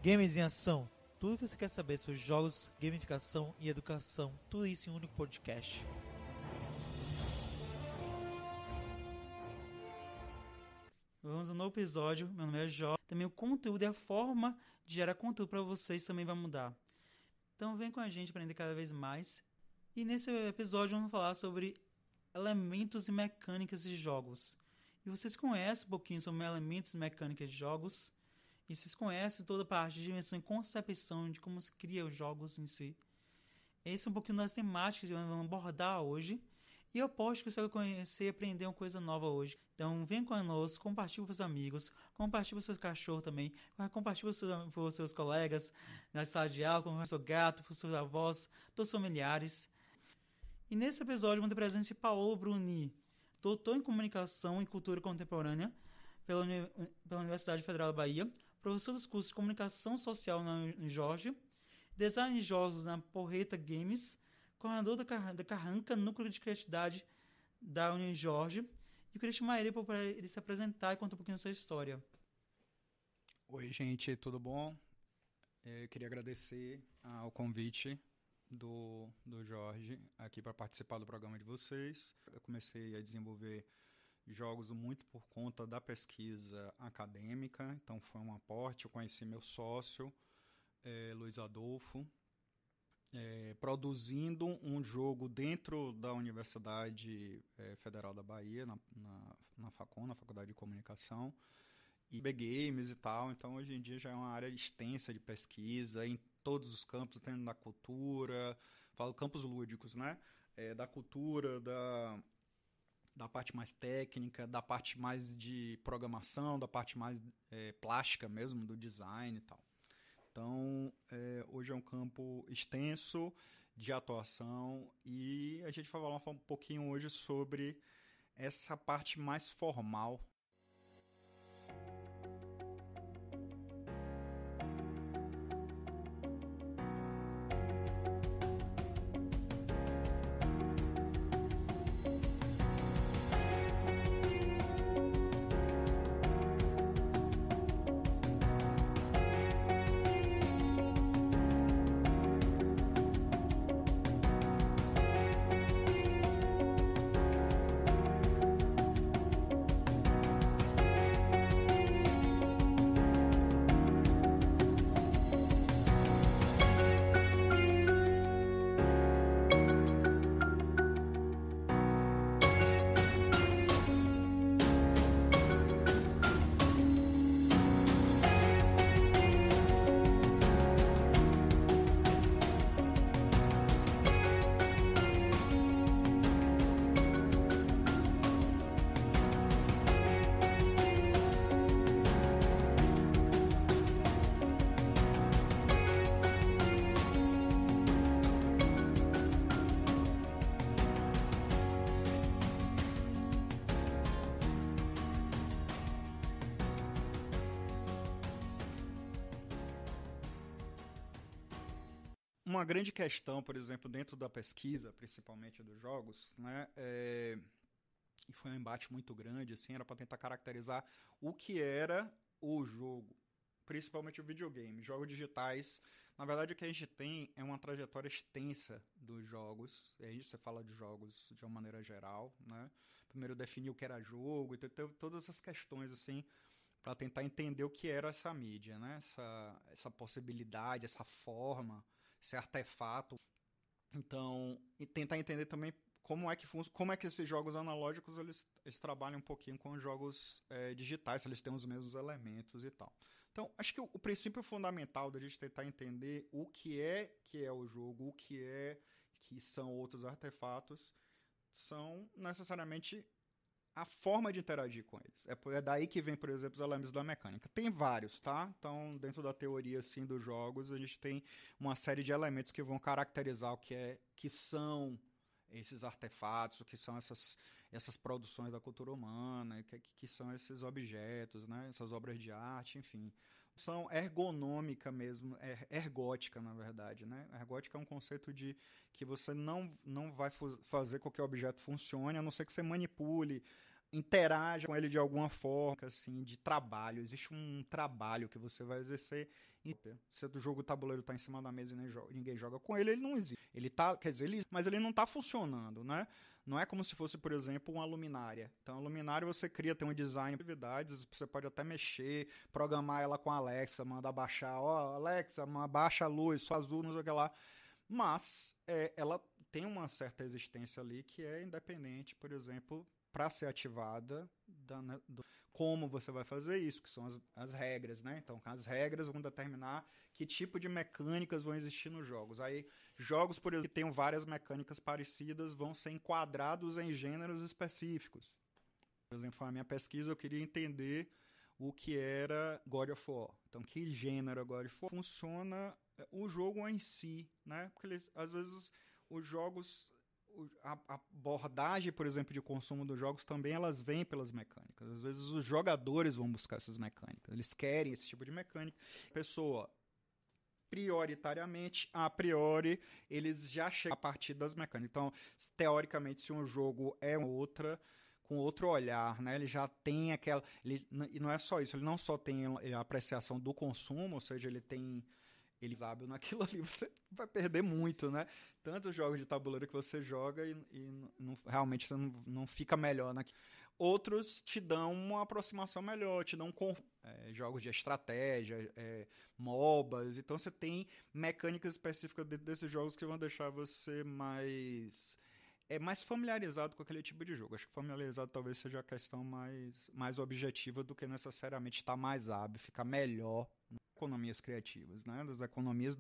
Games em Ação. Tudo o que você quer saber sobre jogos, gamificação e educação. Tudo isso em um único podcast. Vamos a um novo episódio. Meu nome é Jó. Também o conteúdo e a forma de gerar conteúdo para vocês também vai mudar. Então vem com a gente aprender cada vez mais. E nesse episódio vamos falar sobre elementos e mecânicas de jogos. E vocês conhecem um pouquinho sobre elementos e mecânicas de jogos? E vocês conhecem toda a parte de dimensão e concepção de como se cria os jogos em si. Esse é um pouquinho das temáticas que vamos abordar hoje. E eu aposto que você vai conhecer e aprender uma coisa nova hoje. Então vem conosco, compartilhe com os amigos, compartilhe com os seus cachorros também, compartilhe com os seus colegas na sala de aula, com o seu gato, com os seus avós, todos os familiares. E nesse episódio vamos ter presença de Paolo Bruni, doutor em Comunicação e Cultura Contemporânea pela Universidade Federal da Bahia, professor dos cursos de Comunicação Social na Unijorge, design de jogos na Porreta Games, coordenador da Carranca, Núcleo de Criatividade da Unijorge, e eu queria chamar ele para ele se apresentar e contar um pouquinho da sua história. Oi, gente, tudo bom? Eu queria agradecer ao convite do Jorge aqui para participar do programa de vocês. Eu comecei a desenvolver jogos muito por conta da pesquisa acadêmica, então foi um aporte. Eu conheci meu sócio, Luiz Adolfo, produzindo um jogo dentro da Universidade Federal da Bahia, na FACON, na Faculdade de Comunicação, e B-Games e tal. Então, hoje em dia já é uma área extensa de pesquisa em todos os campos, tendo da cultura, falo campos lúdicos, né? Da cultura, da parte mais técnica, da parte mais de programação, da parte mais plástica mesmo, do design e tal. Então, hoje é um campo extenso de atuação e a gente vai falar um pouquinho hoje sobre essa parte mais formal. Uma grande questão, por exemplo, dentro da pesquisa, principalmente dos jogos, né, e foi um embate muito grande, assim, era para tentar caracterizar o que era o jogo, principalmente o videogame. Jogos digitais, na verdade, o que a gente tem é uma trajetória extensa dos jogos. E aí você fala de jogos de uma maneira geral, né? Primeiro definir o que era jogo, e teve todas essas questões, assim, para tentar entender o que era essa mídia, né? Essa possibilidade, essa forma, esse artefato. Então, e tentar entender também como é que esses jogos analógicos eles trabalham um pouquinho com os jogos digitais, se eles têm os mesmos elementos e tal. Então, acho que o princípio fundamental da gente tentar entender o que é o jogo, o que são outros artefatos, são necessariamente a forma de interagir com eles. É daí que vem, por exemplo, os elementos da mecânica. Tem vários, tá? Então, dentro da teoria assim, dos jogos, a gente tem uma série de elementos que vão caracterizar o que são esses artefatos, o que são essas produções da cultura humana, que são esses objetos, né? Essas obras de arte, enfim. São ergonômica mesmo, ergótica, na verdade, né? Ergótica é um conceito de que você não vai fazer com que o objeto funcione, a não ser que você manipule, interaja com ele de alguma forma, assim, de trabalho. Existe um trabalho que você vai exercer. Se o jogo tabuleiro está em cima da mesa e ninguém joga com ele, ele não existe. Ele tá, quer dizer, mas ele não está funcionando, né? Não é como se fosse, por exemplo, uma luminária. Então, a luminária você tem um design de atividades, você pode até mexer, programar ela com a Alexa, mandar baixar, Alexa, baixa a luz, só azul, não sei o que lá. Mas ela tem uma certa existência ali que é independente, por exemplo, para ser ativada, como você vai fazer isso, que são as regras, né? Então, as regras vão determinar que tipo de mecânicas vão existir nos jogos. Aí, jogos, por exemplo, que tenham várias mecânicas parecidas vão ser enquadrados em gêneros específicos. Por exemplo, na minha pesquisa, eu queria entender o que era God of War. Então, que gênero é God of War? Funciona o jogo em si, né? Porque, às vezes, os jogos... A abordagem, por exemplo, de consumo dos jogos também elas vêm pelas mecânicas. Às vezes os jogadores vão buscar essas mecânicas. Eles querem esse tipo de mecânica. A pessoa, prioritariamente, a priori, eles já chegam a partir das mecânicas. Então, teoricamente, se um jogo é com outro olhar, né? Ele já tem aquela... e não é só isso. Ele não só tem a apreciação do consumo, ou seja, ele sabe naquilo ali, você vai perder muito, né? Tantos jogos de tabuleiro que você joga e realmente você não fica melhor naquilo. Outros te dão uma aproximação melhor, te dão jogos de estratégia, MOBAs. Então você tem mecânicas específicas dentro desses jogos que vão deixar você mais familiarizado com aquele tipo de jogo. Acho que familiarizado talvez seja a questão mais objetiva do que necessariamente estar mais hábil, ficar melhor. Economias criativas, né? Das economias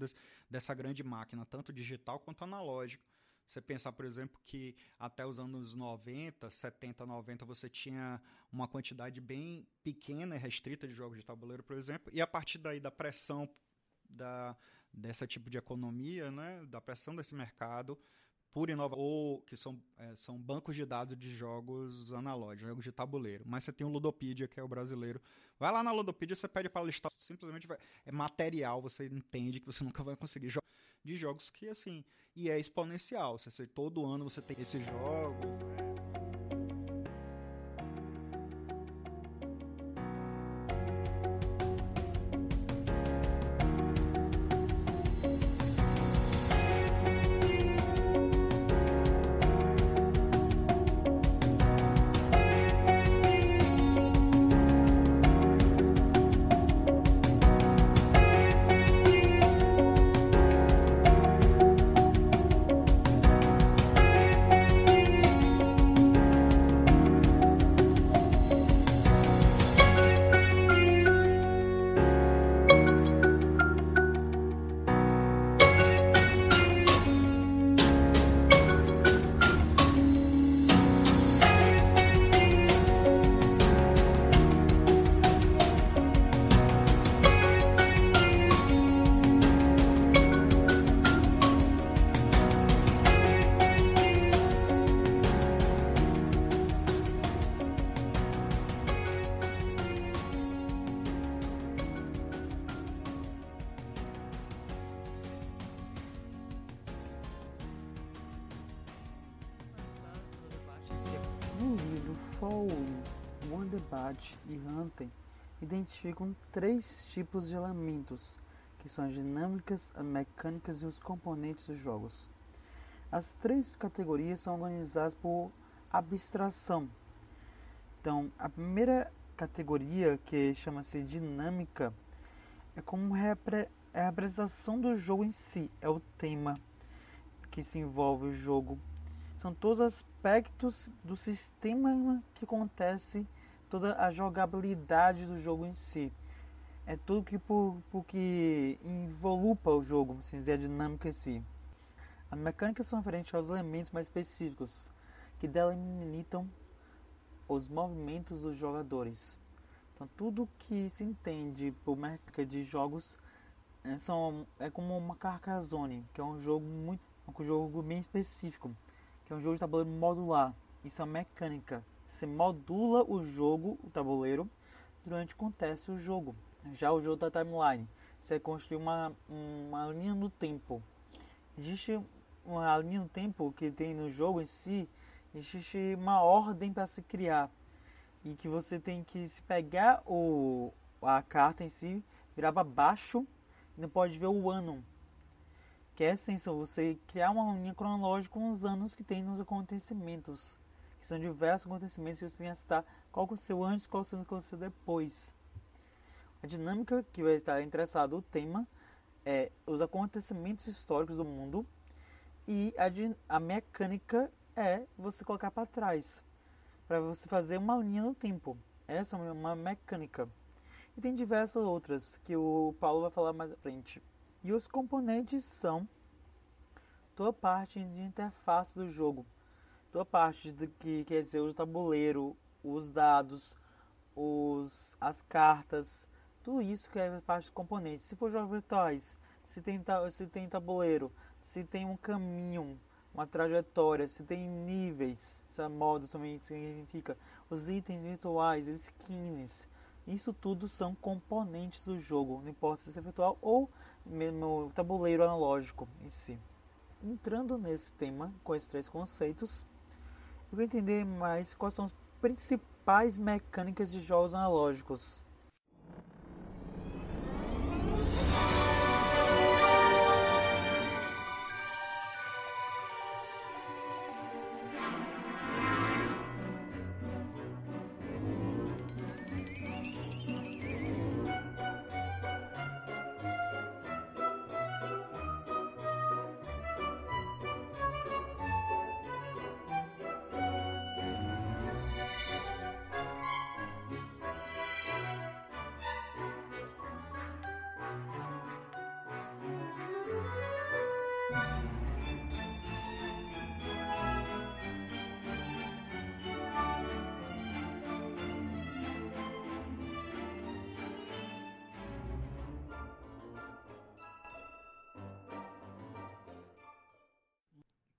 dessa grande máquina, tanto digital quanto analógica. Você pensar, por exemplo, que até os anos 90, 70, 90, você tinha uma quantidade bem pequena e restrita de jogos de tabuleiro, por exemplo, e a partir daí da pressão desse tipo de economia, né? Da pressão desse mercado, por inovação, ou que são bancos de dados de jogos analógicos, jogos de tabuleiro. Mas você tem o Ludopedia, que é o brasileiro. Vai lá na Ludopedia, você pede para listar, simplesmente é material, você entende que você nunca vai conseguir jogar de jogos que, assim, e é exponencial. Todo ano você tem esses jogos, né? No livro Fall, Wonderbot e Hunter identificam 3 tipos de elementos, que são as dinâmicas, as mecânicas e os componentes dos jogos. As 3 categorias são organizadas por abstração. Então, a primeira categoria, que chama-se dinâmica, é como a representação do jogo em si, é o tema que se envolve o jogo. São todos os aspectos do sistema que acontece, toda a jogabilidade do jogo em si. É tudo que envolupa o jogo, assim dizer, a dinâmica em si. As mecânicas são referentes aos elementos mais específicos, que delimitam os movimentos dos jogadores. Então, tudo que se entende por mecânica de jogos é como uma Carcassonne, que é um jogo bem específico, que é um jogo de tabuleiro modular. Isso é uma mecânica. Você modula o tabuleiro, durante que acontece o jogo. Já o jogo da timeline, você construir uma linha no tempo. Existe uma linha no tempo que tem no jogo em si, existe uma ordem para se criar. E que você tem que se pegar a carta em si, virar para baixo, e não pode ver o ano. Que é a essência, você criar uma linha cronológica com os anos que tem nos acontecimentos. Que são diversos acontecimentos que você tem que citar qual aconteceu antes, qual aconteceu depois. A dinâmica que vai estar interessado o tema é os acontecimentos históricos do mundo e a mecânica é você colocar para trás, para você fazer uma linha no tempo. Essa é uma mecânica. E tem diversas outras que o Paulo vai falar mais à frente. E os componentes são toda parte de interface do jogo. Toda parte do que quer dizer o tabuleiro, os dados, as cartas, tudo isso que é parte dos componentes. Se for jogos virtuais, se tem tabuleiro, se tem um caminho, uma trajetória, se tem níveis, esse modo também significa os itens virtuais, skins. Isso tudo são componentes do jogo, não importa se é virtual ou mesmo tabuleiro analógico em si. Entrando nesse tema, com esses 3 conceitos, eu vou entender mais quais são as principais mecânicas de jogos analógicos.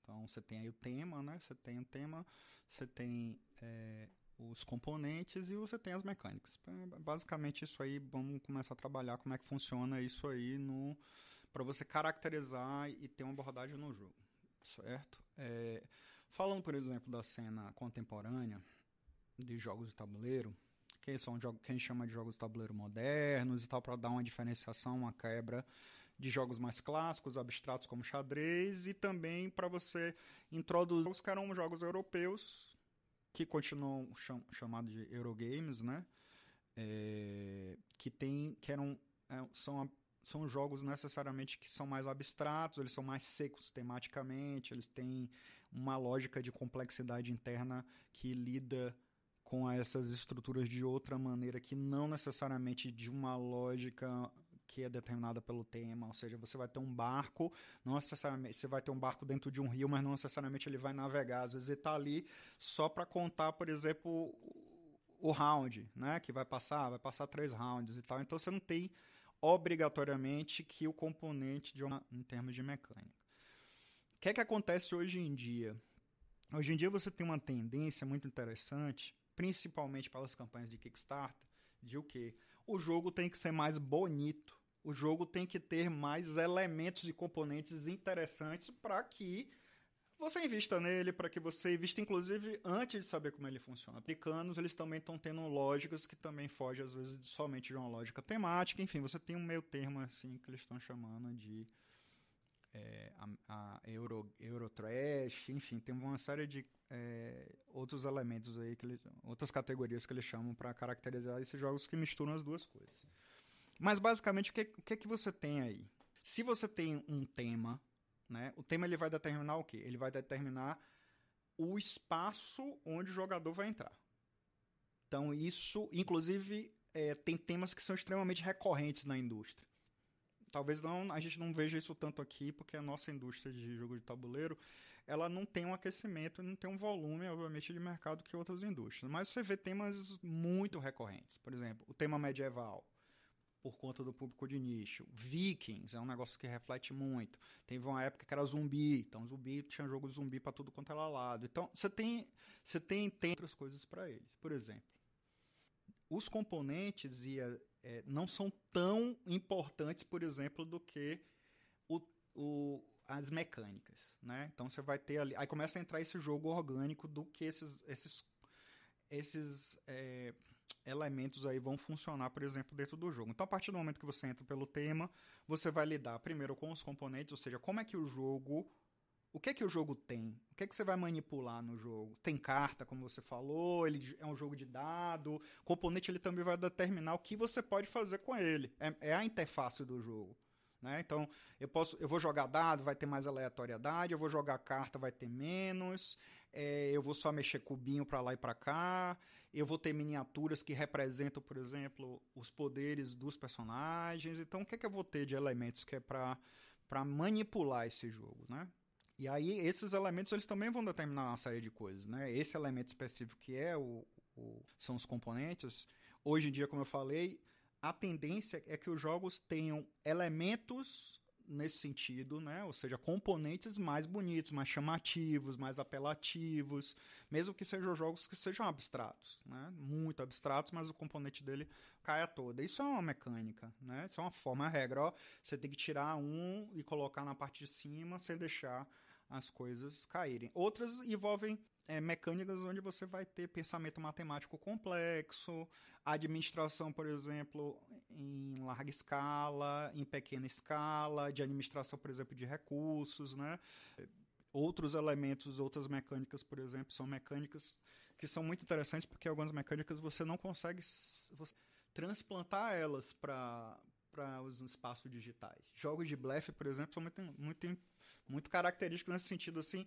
Então você tem aí o tema, né? Você tem o tema, você tem os componentes e você tem as mecânicas. Basicamente isso aí, vamos começar a trabalhar como é que funciona isso aí para você caracterizar e ter uma abordagem no jogo, certo? Falando, por exemplo, da cena contemporânea de jogos de tabuleiro, que são que a gente chama de jogos de tabuleiro modernos e tal, para dar uma diferenciação, uma quebra de jogos mais clássicos, abstratos como xadrez, e também para você introduzir jogos que eram jogos europeus, que continuam chamados de Eurogames, né? São jogos necessariamente que são mais abstratos, eles são mais secos tematicamente, eles têm uma lógica de complexidade interna que lida com essas estruturas de outra maneira, que não necessariamente de uma lógica que é determinada pelo tema. Ou seja, você vai ter um barco, não necessariamente você vai ter um barco dentro de um rio, mas não necessariamente ele vai navegar. Às vezes ele está ali só para contar, por exemplo, o round, né? Que vai passar 3 rounds e tal. Então você não tem obrigatoriamente que o componente em termos de mecânica. O que é que acontece hoje em dia? Hoje em dia você tem uma tendência muito interessante, principalmente pelas campanhas de Kickstarter, de o quê? O jogo tem que ser mais bonito, o jogo tem que ter mais elementos e componentes interessantes para que você invista nele, para que você invista, inclusive, antes de saber como ele funciona. Americanos, eles também estão tendo lógicas que também fogem, às vezes, somente de uma lógica temática. Enfim, você tem um meio termo, assim, que eles estão chamando de a Eurotrash, enfim, tem uma série de outros elementos aí, outras categorias que eles chamam para caracterizar esses jogos que misturam as duas coisas. Mas, basicamente, o que é que você tem aí? Se você tem um tema, né, o tema ele vai determinar o quê? Ele vai determinar o espaço onde o jogador vai entrar. Então, isso, inclusive, tem temas que são extremamente recorrentes na indústria. Talvez a gente não veja isso tanto aqui, porque a nossa indústria de jogo de tabuleiro, ela não tem um aquecimento, não tem um volume, obviamente, de mercado que outras indústrias. Mas você vê temas muito recorrentes. Por exemplo, o tema medieval, por conta do público de nicho. Vikings é um negócio que reflete muito. Teve uma época que era zumbi, então zumbi tinha jogo de zumbi para tudo quanto era lado. Então você tem outras coisas para eles. Por exemplo, os componentes e não são tão importantes, por exemplo, do que as mecânicas, né? Então você vai ter ali... Aí começa a entrar esse jogo orgânico do que esses elementos aí vão funcionar, por exemplo, dentro do jogo. Então, a partir do momento que você entra pelo tema, você vai lidar primeiro com os componentes, ou seja, como é que o jogo... O que é que o jogo tem? O que é que você vai manipular no jogo? Tem carta, como você falou, ele é um jogo de dado. O componente ele também vai determinar o que você pode fazer com ele. É a interface do jogo, né? Então, eu vou jogar dado, vai ter mais aleatoriedade. Eu vou jogar carta, vai ter menos. Eu vou só mexer cubinho para lá e para cá. Eu vou ter miniaturas que representam, por exemplo, os poderes dos personagens. Então, o que é que eu vou ter de elementos que é para manipular esse jogo, né? E aí, esses elementos, eles também vão determinar uma série de coisas, né? Esse elemento específico que são os componentes, hoje em dia, como eu falei, a tendência é que os jogos tenham elementos nesse sentido, né? Ou seja, componentes mais bonitos, mais chamativos, mais apelativos, mesmo que sejam jogos que sejam abstratos, né? Muito abstratos, mas o componente dele caia toda. Isso é uma mecânica, né? Isso é uma forma, a regra. Ó, você tem que tirar um e colocar na parte de cima sem deixar as coisas caírem. Outras envolvem mecânicas onde você vai ter pensamento matemático complexo, administração, por exemplo, em larga escala, em pequena escala, de administração, por exemplo, de recursos, né? Outros elementos, outras mecânicas, por exemplo, são mecânicas que são muito interessantes porque algumas mecânicas você não consegue transplantar elas para os espaços digitais. Jogos de blefe, por exemplo, são muito característicos nesse sentido, assim,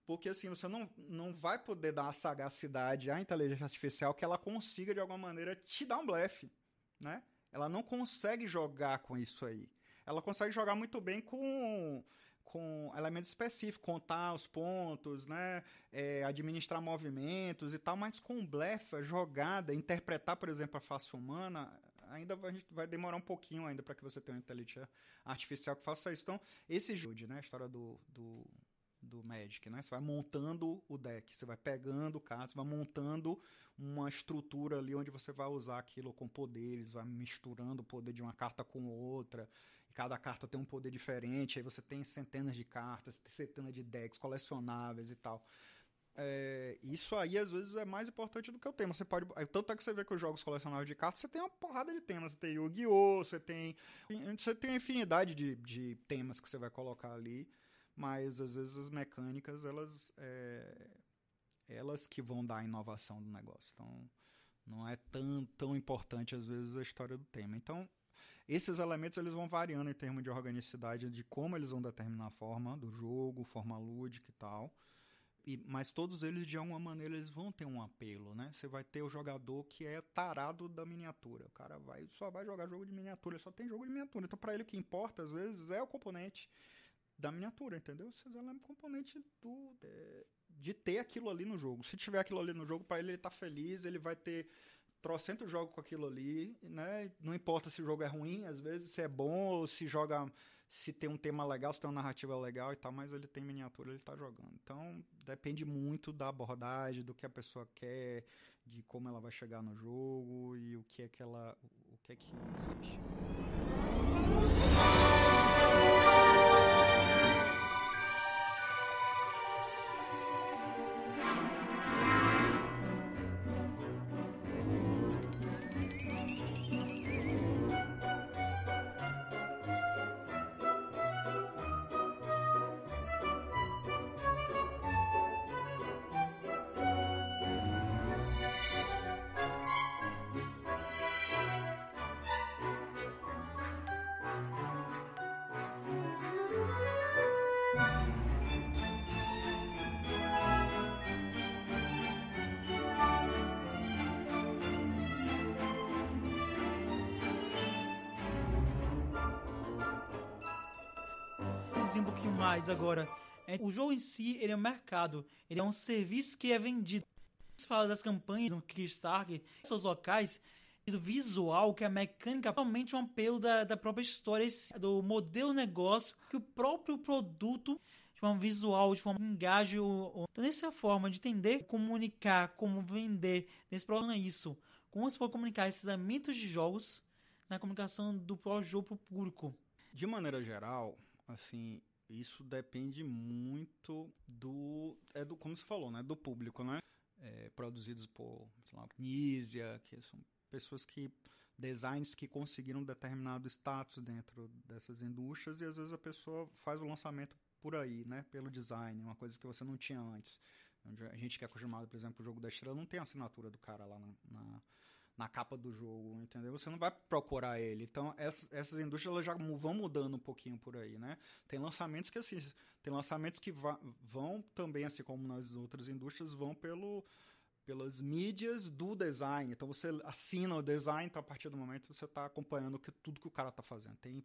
porque assim, você não vai poder dar a sagacidade à inteligência artificial que ela consiga, de alguma maneira, te dar um blefe, né? Ela não consegue jogar com isso aí. Ela consegue jogar muito bem com elementos específicos, contar os pontos, né? Administrar movimentos e tal, mas com blefe, a jogada, interpretar, por exemplo, a face humana, ainda vai demorar um pouquinho ainda para que você tenha uma inteligência artificial que faça isso. Então, esse jogo, né? A história do Magic, né? Você vai montando o deck, você vai pegando cartas, vai montando uma estrutura ali onde você vai usar aquilo com poderes, vai misturando o poder de uma carta com outra, e cada carta tem um poder diferente, aí você tem centenas de cartas, centenas de decks colecionáveis e tal. Isso aí às vezes é mais importante do que o tema. Você pode, tanto é que você vê que os jogos colecionáveis de cartas, você tem uma porrada de temas, você tem Yu-Gi-Oh!, você tem uma infinidade de temas que você vai colocar ali, mas às vezes as mecânicas elas que vão dar a inovação do negócio. Então não é tão importante às vezes a história do tema. Então esses elementos eles vão variando em termos de organicidade, de como eles vão determinar a forma do jogo, forma lúdica e tal. Mas todos eles, de alguma maneira, eles vão ter um apelo, né? Você vai ter o jogador que é tarado da miniatura. O cara só vai jogar jogo de miniatura, só tem jogo de miniatura. Então, para ele, o que importa, às vezes, é o componente da miniatura, entendeu? Você é um componente de ter aquilo ali no jogo. Se tiver aquilo ali no jogo, para ele tá feliz, ele vai ter trocentos jogos com aquilo ali, né? Não importa se o jogo é ruim, às vezes, se é bom, ou se tem um tema legal, se tem uma narrativa legal e tal, mas ele tem miniatura, ele tá jogando. Então, depende muito da abordagem, do que a pessoa quer, de como ela vai chegar no jogo e o que é que existe. Um pouquinho mais agora. O jogo em si, ele é um mercado, ele é um serviço que é vendido. Você fala das campanhas no Kickstarter, seus locais, do visual, que a mecânica é realmente um apelo da própria história, do modelo de negócio, que o próprio produto, de forma visual, de forma que engaje Então, essa é a forma de entender, comunicar, como vender. Nesse programa é isso. Como você pode comunicar esses elementos de jogos na comunicação do pós-jogo pro público? De maneira geral, assim, isso depende muito como você falou, né, do público, né? Produzidos por, sei lá, Nízia, que são pessoas designs que conseguiram determinado status dentro dessas indústrias, e às vezes a pessoa faz o lançamento por aí, né, pelo design, uma coisa que você não tinha antes. A gente que é acostumado, por exemplo, o jogo da estrela, não tem a assinatura do cara lá na capa do jogo, entendeu? Você não vai procurar ele. Então, essas indústrias elas já vão mudando um pouquinho por aí, né? Tem lançamentos que, assim, vão também, assim como nas outras indústrias, vão pelas mídias do design. Então, você assina o design, então, a partir do momento você está acompanhando tudo que o cara está fazendo. Tem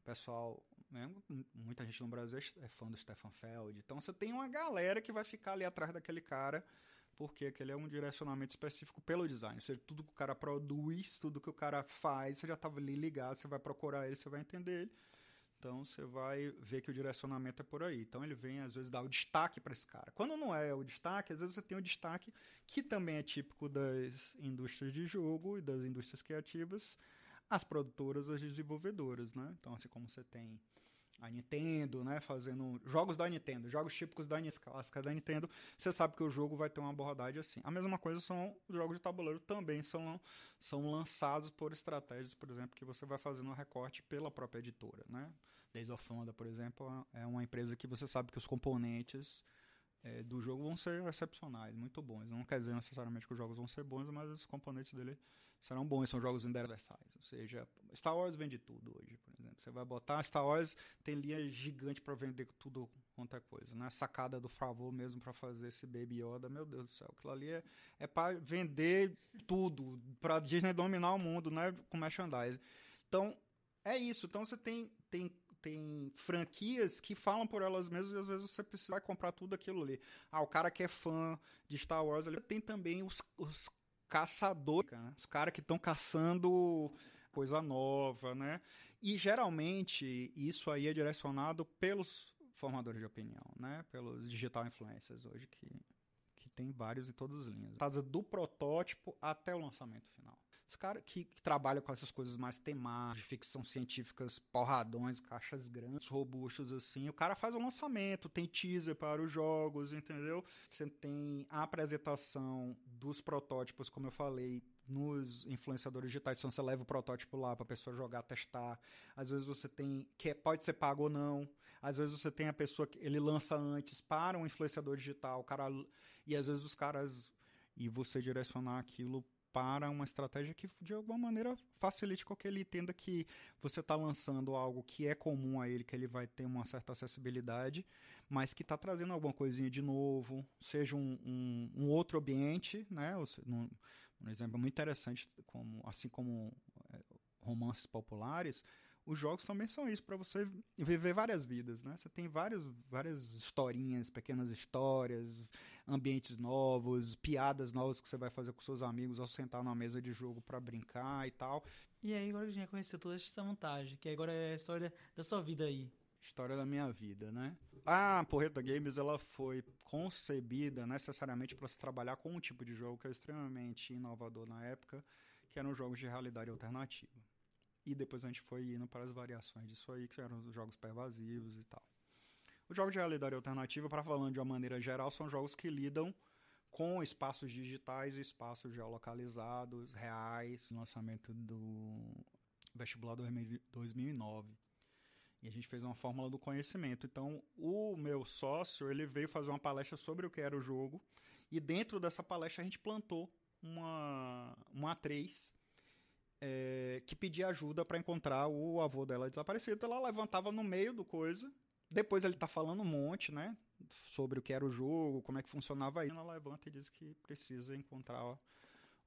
pessoal, né, muita gente no Brasil é fã do Stefan Feld. Então, você tem uma galera que vai ficar ali atrás daquele cara, porque aquele é um direcionamento específico pelo design. Ou seja, tudo que o cara produz, tudo que o cara faz, você já estava ali ligado, você vai procurar ele, você vai entender ele. Então, você vai ver que o direcionamento é por aí. Então, ele vem, às vezes, dar o destaque para esse cara. Quando não é o destaque, às vezes você tem o destaque que também é típico das indústrias de jogo e das indústrias criativas, as produtoras, as desenvolvedoras, né? Então, assim como você tem a Nintendo, né, fazendo jogos da Nintendo, jogos típicos da clássica da Nintendo, você sabe que o jogo vai ter uma abordagem assim. A mesma coisa são os jogos de tabuleiro, também são lançados por estratégias, por exemplo, que você vai fazendo um recorte pela própria editora, né? Days of Wonder, por exemplo, é uma empresa que você sabe que os componentes do jogo vão ser excepcionais, muito bons. Não quer dizer necessariamente que os jogos vão ser bons, mas os componentes dele serão bons. São jogos universais. Ou seja, Star Wars vende tudo hoje, por exemplo. Você vai botar Star Wars, tem linha gigante para vender tudo quanto é coisa. Né? A sacada do Favreau mesmo para fazer esse Baby Yoda, meu Deus do céu. Aquilo ali é para vender tudo, para Disney dominar o mundo, né? Com merchandising. Então, é isso. Então, você tem franquias que falam por elas mesmas e às vezes você vai comprar tudo aquilo ali. O cara que é fã de Star Wars, ali tem também os caçadores, né? Os caras que estão caçando coisa nova, né? E geralmente isso aí é direcionado pelos formadores de opinião, né? Pelos digital influencers hoje, que tem vários em todas as linhas. Do protótipo até o lançamento final. Os caras que trabalham com essas coisas mais temáticas, de ficção científicas, porradões, caixas grandes, robustos assim, o cara faz o lançamento, tem teaser para os jogos, entendeu? Você tem a apresentação dos protótipos, como eu falei, nos influenciadores digitais, então você leva o protótipo lá para a pessoa jogar, testar. Às vezes você tem, pode ser pago ou não. Às vezes você tem a pessoa que ele lança antes para um influenciador digital, o cara, e às vezes os caras, e você direcionar aquilo para uma estratégia que, de alguma maneira, facilite com que ele entenda que você está lançando algo que é comum a ele, que ele vai ter uma certa acessibilidade, mas que está trazendo alguma coisinha de novo, seja um outro ambiente, né? Um exemplo muito interessante, assim como romances populares, os jogos também são isso, para você viver várias vidas, né? Você tem várias historinhas, pequenas histórias, ambientes novos, piadas novas que você vai fazer com seus amigos ao sentar numa mesa de jogo para brincar e tal. E aí, agora que a gente já conheceu toda essa montagem, que agora é a história da sua vida aí. História da minha vida, né? A Porreta Games, ela foi concebida necessariamente para se trabalhar com um tipo de jogo que é extremamente inovador na época, que eram jogos de realidade alternativa. E depois a gente foi indo para as variações disso aí, que eram os jogos pervasivos e tal. Os jogos de realidade alternativa, para falando de uma maneira geral, são jogos que lidam com espaços digitais e espaços geolocalizados, reais, lançamento do vestibular 2009. E a gente fez uma fórmula do conhecimento. Então, o meu sócio, ele veio fazer uma palestra sobre o que era o jogo, e dentro dessa palestra a gente plantou uma A3, que pedia ajuda para encontrar o avô dela desaparecido. Ela levantava no meio do coisa. Depois ele tá falando um monte, né? Sobre o que era o jogo, como é que funcionava aí. Ela levanta e diz que precisa encontrar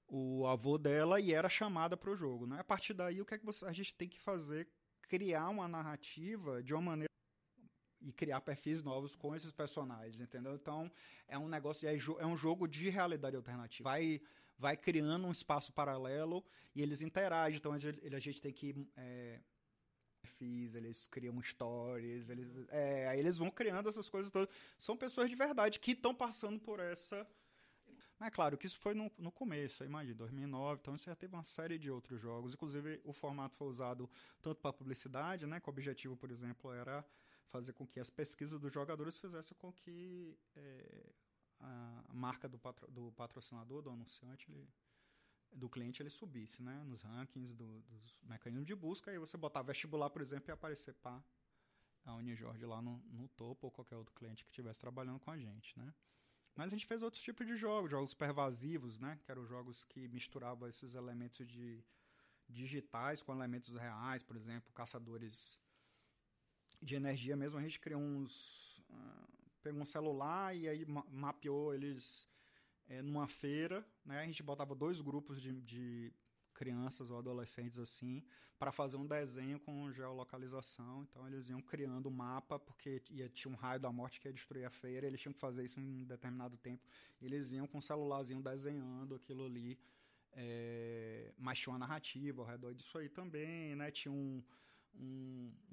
o avô dela e era chamada para o jogo, né? A partir daí, o que é que a gente tem que fazer? Criar uma narrativa de uma maneira e criar perfis novos com esses personagens, entendeu? Então, é um negócio, é um jogo de realidade alternativa. Vai criando um espaço paralelo e eles interagem. Então, a gente tem que... eles criam stories, aí eles vão criando essas coisas todas. São pessoas de verdade que estão passando por essa... Mas é claro que isso foi no começo, eu imagino, 2009, então você já teve uma série de outros jogos, inclusive o formato foi usado tanto para publicidade, né, que o objetivo, por exemplo, era fazer com que as pesquisas dos jogadores fizessem com que a marca do patrocinador, do anunciante, do cliente, ele subisse, né, nos rankings dos mecanismos de busca, e você botar vestibular, por exemplo, e aparecer a Unijorge lá no topo, ou qualquer outro cliente que estivesse trabalhando com a gente, né. Mas a gente fez outros tipos de jogos pervasivos, né, que eram jogos que misturavam esses elementos digitais com elementos reais, por exemplo, caçadores de energia mesmo. A gente criou pegou um celular e aí mapeou eles numa feira, né? A gente botava 2 grupos de crianças ou adolescentes assim para fazer um desenho com geolocalização. Então eles iam criando um mapa, porque tinha um raio da morte que ia destruir a feira, eles tinham que fazer isso em um determinado tempo. Eles iam com um celularzinho desenhando aquilo ali, mas tinha uma narrativa ao redor disso aí também, né? Tinha um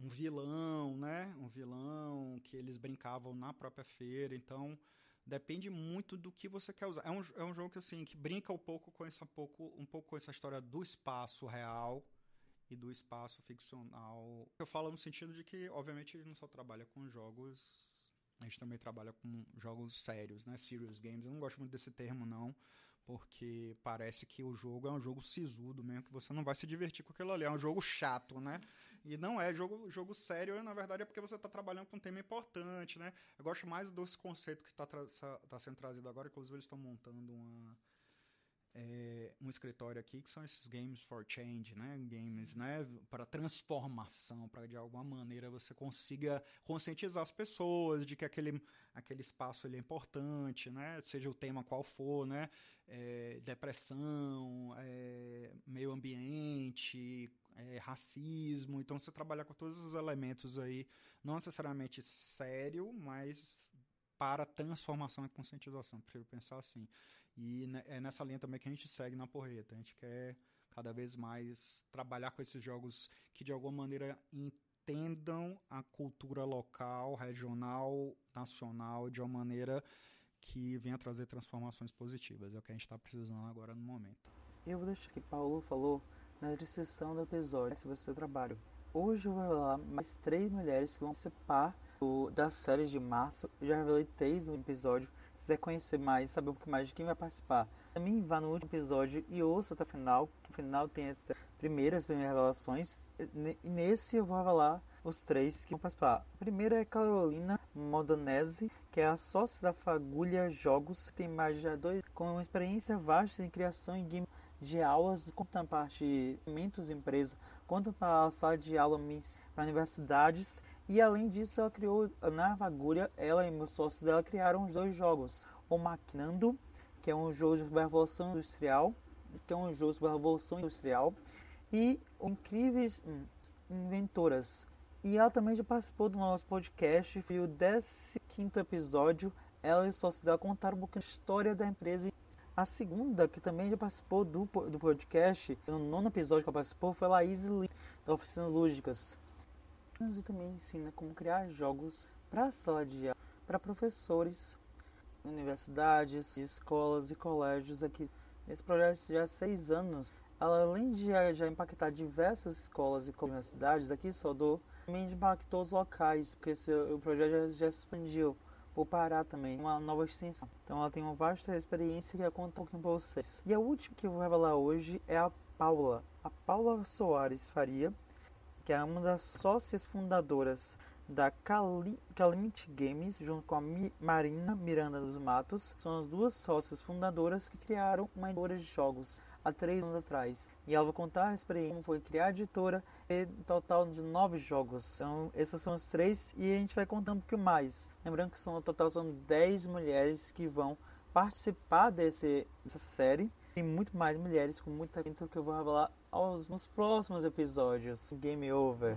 vilão, né? Um vilão que eles brincavam na própria feira. Então depende muito do que você quer usar. É um jogo que, assim, que brinca um pouco com essa história do espaço real e do espaço ficcional. Eu falo no sentido de que, obviamente, a gente não só trabalha com jogos, a gente também trabalha com jogos sérios, né? Serious games. Eu não gosto muito desse termo, não, porque parece que o jogo é um jogo sisudo mesmo, que você não vai se divertir com aquilo ali. É um jogo chato, né? E não é jogo sério, na verdade, é porque você está trabalhando com um tema importante, né? Eu gosto mais desse conceito que está sendo trazido agora. Inclusive, eles estão montando um escritório aqui, que são esses games for change, né? Games, né? Para transformação, para de alguma maneira você consiga conscientizar as pessoas de que aquele espaço ele é importante, né? Seja o tema qual for, né? Depressão, meio ambiente, racismo. Então você trabalha com todos os elementos aí, não necessariamente sério, mas para transformação e conscientização, prefiro pensar assim. E é nessa linha também que a gente segue na Porreta. A gente quer cada vez mais trabalhar com esses jogos que de alguma maneira entendam a cultura local, regional, nacional, de uma maneira que venha trazer transformações positivas. É o que a gente está precisando agora no momento. Eu vou deixar que Paulo falou na descrição do episódio sobre o seu trabalho. Hoje eu vou revelar mais 3 mulheres que vão participar das séries de março. Eu já revelei 3 no episódio. Se quiser conhecer mais, saber um pouco mais de quem vai participar, também vá no último episódio e ouça até o final, que no final tem as primeiras revelações. E nesse eu vou revelar os 3 que vão participar. A primeira é Carolina Modanese, que é a sócia da Fagulha Jogos, que tem mais de 2 com uma experiência vasta em criação e game de aulas, tanto na parte de eventos de empresa, quanto para a sala de aula para universidades. E além disso, ela criou na Fagulha, ela e meus sócios dela criaram os 2 jogos. O Maquinando, que é um jogo sobre a Revolução Industrial, e o Incríveis Inventoras. E ela também já participou do nosso podcast, foi o 15º episódio. Ela e os sócios dela contaram um pouquinho da história da empresa. A segunda, que também já participou do podcast, no 9º episódio que ela participou, foi a Laís Lee, da Oficinas Lúdicas. E também ensina como criar jogos para a sala de aula, para professores, universidades, escolas e colégios aqui. Esse projeto já há 6 anos. Ela, além de já impactar diversas escolas e universidades aqui em Salvador, também impactou os locais, porque o projeto já se expandiu por Pará também, uma nova extensão. Então ela tem uma vasta experiência que eu conto um pouquinho para vocês. E a última que eu vou revelar hoje é a Paula Soares Faria, que é uma das sócias fundadoras da Calamity Games, junto com a Marina Miranda dos Matos. São as 2 sócias fundadoras que criaram uma editora de jogos há 3 anos atrás. E ela vai contar a experiência como foi criar a editora e um total de 9 jogos. Então, essas são as 3 e a gente vai contar um pouquinho mais. Lembrando que no total são 10 mulheres que vão participar dessa série. Tem muito mais mulheres com muita talento que eu vou revelar nos próximos episódios. Game over.